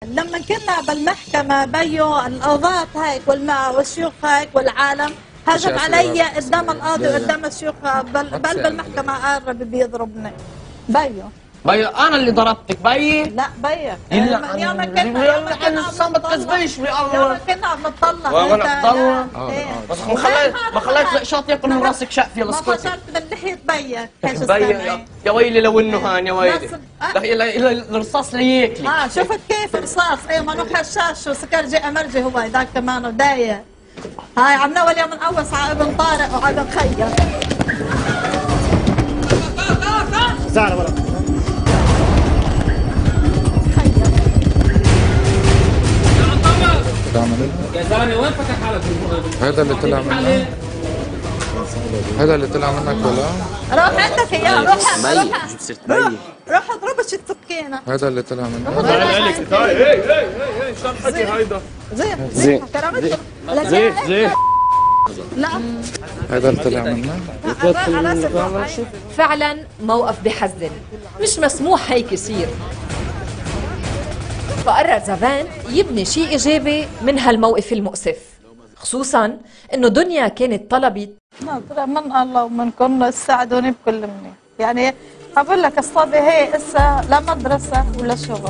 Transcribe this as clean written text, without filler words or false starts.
لما كنا بالمحكمة بيو القضاة هيك والشيوخ هيك والعالم هجم علي قدام القاضي وقدام الشيوخ بل بالمحكمة قرب بيضربني بيو انا اللي ضربتك بيي؟ لا بيك يوم كنا صمت تزبيش يوم كنا عم نطلع وانا بطلع بس ما خليت القشاط ياكل من راسك شقفي يلا ما اسكتي فشلت من لحية بيك بيي يا ويلي لو انه هان يا ويلي الرصاص لياكلي شفت كيف رصاص ما نو حشاش وسكرجي امرجي هو ذاك كمان ودايق هاي عم نول يوم نقوس على ابن طارق وعلى ابن خيا زعل ولا يا زلمه وين فتح حالك؟ هذا اللي طلع منك؟ هذا اللي طلع منك ولا؟ روح عندك اياه روح اضرب السكينه هذا اللي طلع منك؟ هي شو الحكي هيدا؟ زين لا هذا اللي طلع منك؟ فعلا موقف بحزن، مش مسموح هيك يصير. فقرر زافان يبني شيء إيجابي من هالموقف المؤسف، خصوصا إنه دنيا كانت طلبت ناطرة من الله ومنكم تساعدوني بكل منيح، يعني أقول لك الصبي هي إسا لا مدرسة ولا شغل.